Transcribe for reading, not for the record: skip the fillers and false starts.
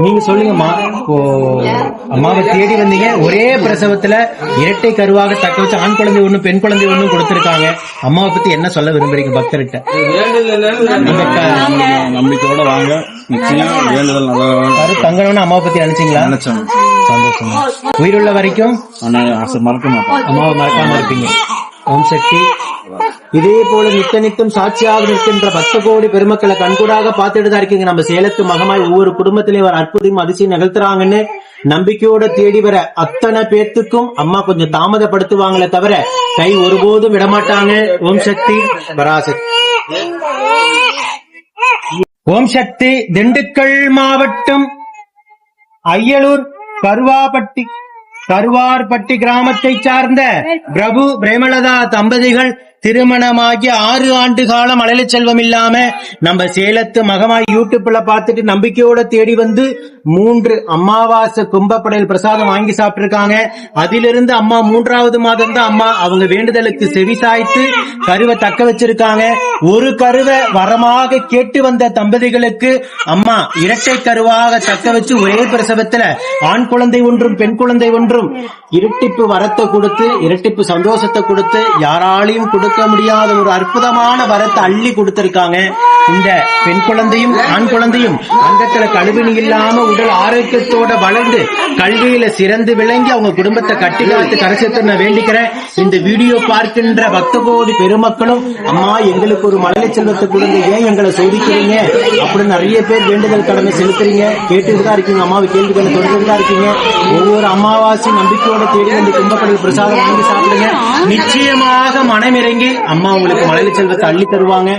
நீங்க சொல்லுங்கம்மா, இப்போ அம்மாவை தேடி வந்தீங்க, ஒரே பிரசவத்துல இரட்டை கருவாக தக்க வச்சு ஆண் குழந்தை ஒண்ணு பெண் குழந்தை ஒண்ணு கொடுத்திருக்காங்க. அம்மாவை பத்தி என்ன சொல்ல விரும்புறீங்க பக்தர்கிட்ட? நம்பிக்கையோட வாங்க, நிச்சயம் வேண்டுதல் நல்லா தங்கணும்னு அம்மாவை பத்தி நினைச்சீங்களா? நினைச்சோம். சந்தோஷமா. உயிருள்ள வரைக்கும் மறக்க மாட்டோம், அம்மாவை மறக்காம இருப்பீங்க. ஓம் சக்தி. இதே போல நித்த நித்தம் சாட்சியாக நிற்கின்ற 10 கோடி பெருமக்களை கண்கூடாக பார்த்துட்டு தான் இருக்கீங்க. நம்ம சேலத்து மகமாய் ஒவ்வொரு குடும்பத்திலேயும் ஒரு அற்புதம் அதிசயம் நிகழ்த்துறாங்கன்னு நம்பிக்கையோட தேடி வர அத்தனை பேத்துக்கும் அம்மா கொஞ்சம் தாமதப்படுத்துவாங்களே தவிர கை ஒருபோதும் விடமாட்டாங்க. ஓம் சக்தி பராசக்தி. ஓம் சக்தி. திண்டுக்கல் மாவட்டம் அய்யலூர் கருவார்பட்டி கிராமத்தை சார்ந்த பிரபு பிரேமலதா தம்பதிகள் திருமணமாகி 6 ஆண்டு காலம் அலைல செல்வம் இல்லாம நம்ம சேலத்து மகமாய் யூடியூப்ல பார்த்துட்டு நம்பிக்கையோட தேடி வந்து 3 அமாவாசை கும்பப்படையல் பிரசாதம் வாங்கி சாப்பிட்டிருக்காங்க. அதிலிருந்து அம்மா 3வது மாதம் தான் அம்மா அவங்க வேண்டுதலுக்கு செவிசாய்த்து கருவை தக்க வச்சிருக்காங்க. ஒரு கருவை வரமாக கேட்டு வந்த தம்பதிகளுக்கு அம்மா இரட்டை கருவாக தக்க வச்சு ஒரே பிரசவத்துல ஆண் குழந்தை ஒன்றும் பெண் குழந்தை ஒன்றும் இரட்டிப்பு வரத்தை கொடுத்து இரட்டிப்பு சந்தோஷத்தை கொடுத்து யாராலையும் கொடுக்க முடியாத ஒரு அற்புதமான வரத்தை அள்ளி கொடுத்திருக்காங்க. இந்த பெண் குழந்தையும் ஆண் குழந்தையும் அங்கத்துல கழுவினி இல்லாம உடல் ஆரோக்கியத்தோட வளர்ந்து கல்வியில சிறந்து விளங்கி அவங்க குடும்பத்தை கட்டிக்காத்து கரைச்சத்தை நான் வேண்டிக்கிறேன். இந்த வீடியோ பார்க்கின்ற பக்த கோடி பெருமக்களும் அம்மா எங்களுக்கு ஒரு மழலை செல்வத்தை கொடுங்க, ஏன் எங்களை சோதிக்கிறீங்க அப்படின்னு நிறைய பேர் வேண்டுதல் கடமை செலுத்துறீங்க. கேட்டுதான் இருக்கீங்க, அம்மாவை கேள்விகளை தொடர்ந்துதான் இருக்கீங்க. ஒவ்வொரு அமாவாசை நம்பிக்கையோட தேடி வந்து கும்பப்படையில் பிரசாதம் வாங்கி சாப்பிடுங்க. நிச்சயமாக மனமிறங்கி அம்மா உங்களுக்கு மழலை செல்வத்தை அள்ளி தருவாங்க.